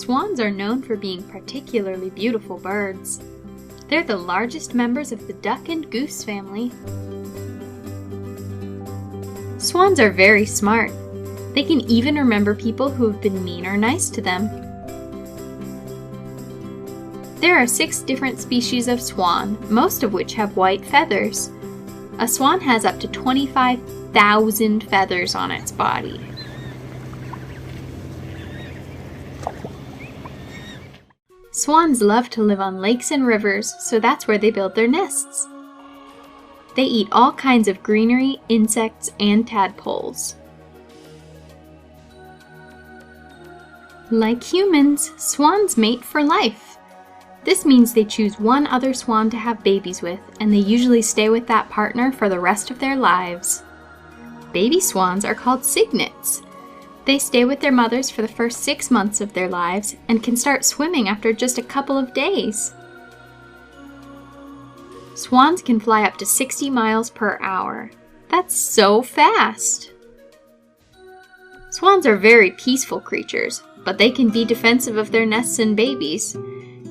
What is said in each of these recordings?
Swans are known for being particularly beautiful birds. They're the largest members of the duck and goose family. Swans are very smart. They can even remember people who have been mean or nice to them. There are 6 different species of swan, most of which have white feathers. A swan has up to 25,000 feathers on its body. Swans love to live on lakes and rivers, so that's where they build their nests. They eat all kinds of greenery, insects, and tadpoles. Like humans, swans mate for life. This means they choose one other swan to have babies with, and they usually stay with that partner for the rest of their lives. Baby swans are called cygnets. They stay with their mothers for the first 6 months of their lives and can start swimming after just a couple of days. Swans can fly up to 60 miles per hour. That's so fast! Swans are very peaceful creatures, but they can be defensive of their nests and babies.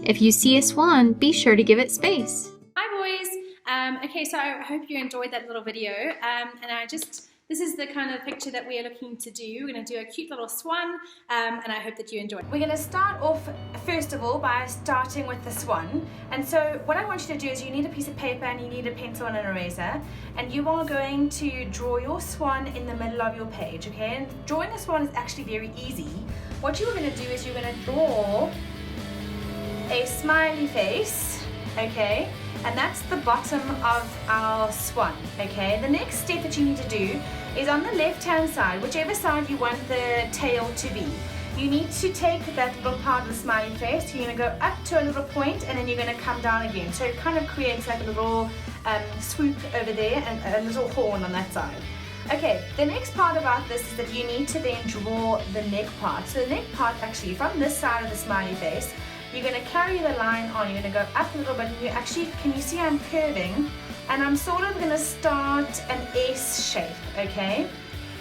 If you see a swan, be sure to give it space. Hi boys! Okay, so I hope you enjoyed that little video, this is the kind of picture that we are looking to do. We're going to do a cute little swan, and I hope that you enjoy it. We're going to start off, first of all, by starting with the swan. And so what I want you to do is you need a piece of paper and you need a pencil and an eraser. And you are going to draw your swan in the middle of your page, okay? And drawing a swan is actually very easy. What you are going to do is you're going to draw a smiley face, okay? And that's the bottom of our swan, okay? The next step that you need to do is on the left-hand side, whichever side you want the tail to be. You need to take that little part of the smiley face, you're going to go up to a little point and then you're going to come down again. So it kind of creates like a little swoop over there and a little horn on that side. Okay, the next part about this is that you need to then draw the neck part. So the neck part actually from this side of the smiley face, you're going to carry the line on, you're going to go up a little bit and you actually, can you see I'm curving? And I'm sort of going to start an S shape, okay?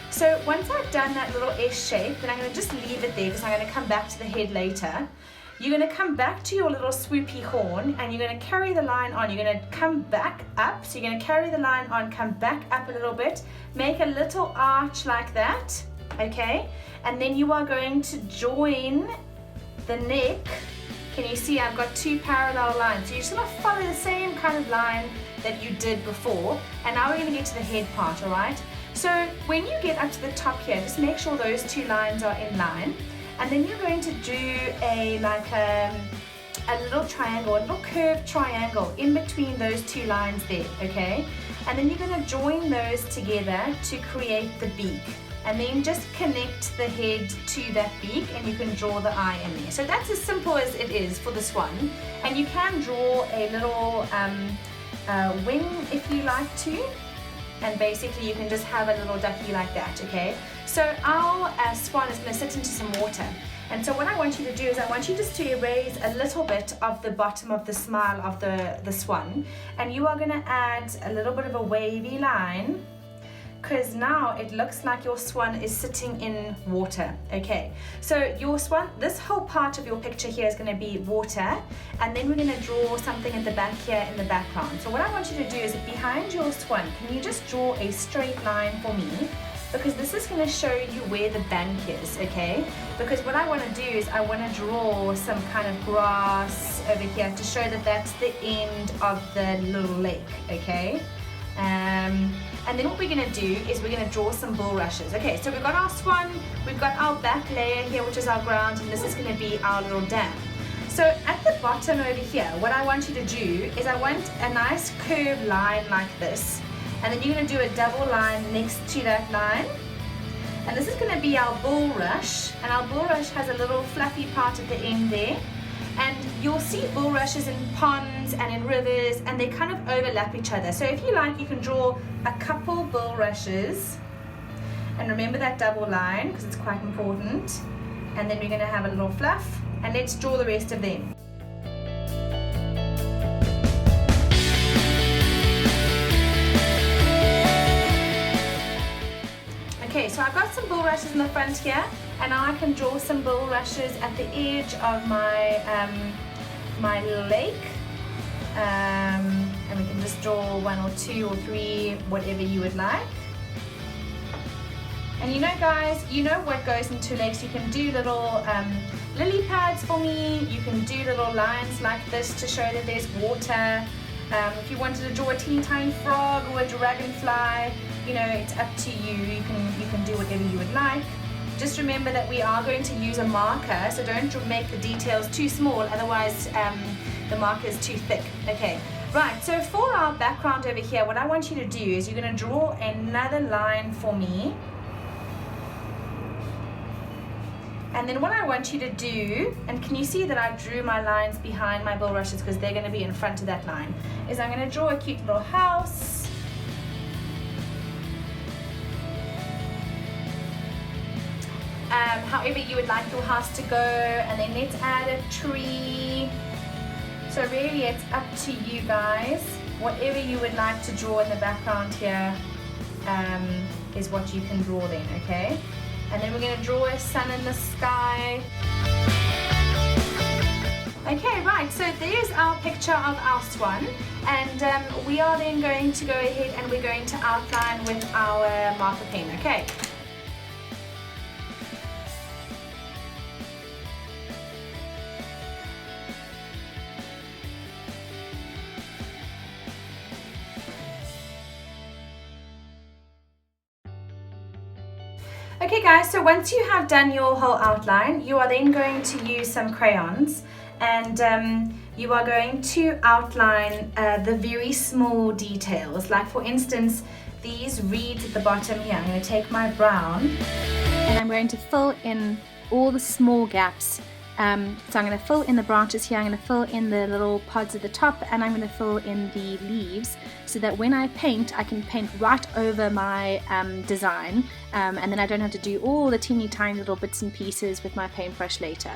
So once I've done that little S shape, then I'm going to just leave it there because I'm going to come back to the head later. You're going to come back to your little swoopy horn and you're going to carry the line on. You're going to come back up, so you're going to carry the line on, come back up a little bit, make a little arch like that, okay? And then you are going to join the neck. Can you see I've got 2 parallel lines? So you're just going to follow the same kind of line that you did before. And now we're going to get to the head part, alright? So when you get up to the top here, just make sure those 2 lines are in line. And then you're going to do a little triangle, a little curved triangle in between those 2 lines there, okay? And then you're going to join those together to create the beak. And then just connect the head to that beak and you can draw the eye in there. So that's as simple as it is for the swan. And you can draw a little wing if you like to. And basically you can just have a little ducky like that, okay? So our swan is going to sit into some water. And so what I want you to do is I want you just to erase a little bit of the bottom of the smile of the swan. And you are going to add a little bit of a wavy line, because now it looks like your swan is sitting in water, okay? So your swan, this whole part of your picture here is going to be water, and then we're going to draw something at the back here in the background. So what I want you to do is behind your swan, can you just draw a straight line for me? Because this is going to show you where the bank is, okay? Because what I want to do is I want to draw some kind of grass over here to show that that's the end of the little lake, okay? And then what we're going to do is we're going to draw some bulrushes. Okay, so we've got our swan, we've got our back layer here, which is our ground, and this is going to be our little dam. So at the bottom over here, what I want you to do is I want a nice curved line like this, and then you're going to do a double line next to that line. And this is going to be our bulrush, and our bulrush has a little fluffy part at the end there. And you'll see bulrushes in ponds and in rivers, and they kind of overlap each other. So if you like, you can draw a couple bulrushes, and remember that double line because it's quite important. And then we're going to have a little fluff, and let's draw the rest of them. Okay, so I've got some bulrushes in the front here. And now I can draw some bulrushes at the edge of my my lake, and we can just draw 1 or 2 or 3, whatever you would like. And you know guys, you know what goes into lakes. You can do little lily pads for me, you can do little lines like this to show that there's water. If you wanted to draw a teeny tiny frog or a dragonfly, you know, it's up to you. You can do whatever you would like. Just remember that we are going to use a marker, so don't make the details too small, otherwise the marker is too thick. Okay, right, so for our background over here, what I want you to do is you're going to draw another line for me. And then what I want you to do, and can you see that I drew my lines behind my bulrushes because they're going to be in front of that line, is I'm going to draw a cute little house. However you would like your house to go, and then let's add a tree. So really it's up to you guys. Whatever you would like to draw in the background here is what you can draw then, okay? And then we're going to draw a sun in the sky. Okay, right, so there's our picture of our swan, and we are then going to go ahead and we're going to outline with our marker pen, okay? Okay guys, so once you have done your whole outline, you are then going to use some crayons, and you are going to outline the very small details. Like for instance, these reeds at the bottom here. I'm going to take my brown and I'm going to fill in all the small gaps. So I'm going to fill in the branches here, I'm going to fill in the little pods at the top, and I'm going to fill in the leaves so that when I paint, I can paint right over my design, and then I don't have to do all the teeny tiny little bits and pieces with my paintbrush later.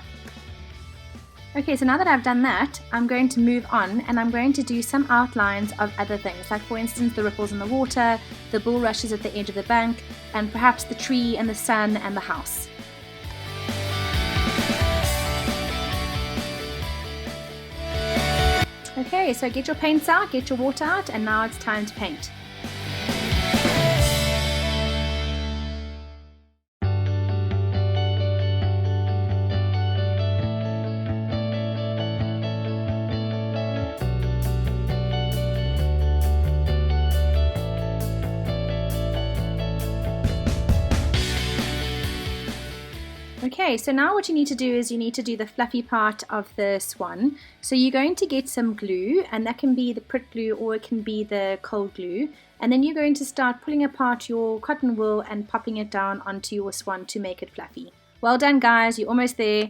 Okay, so now that I've done that, I'm going to move on and I'm going to do some outlines of other things, like for instance the ripples in the water, the bulrushes at the edge of the bank, and perhaps the tree and the sun and the house. Okay, so get your paints out, get your water out, and now it's time to paint. Okay, so now what you need to do is you need to do the fluffy part of the swan. So you're going to get some glue, and that can be the Pritt glue or it can be the cold glue. And then you're going to start pulling apart your cotton wool and popping it down onto your swan to make it fluffy. Well done guys, you're almost there.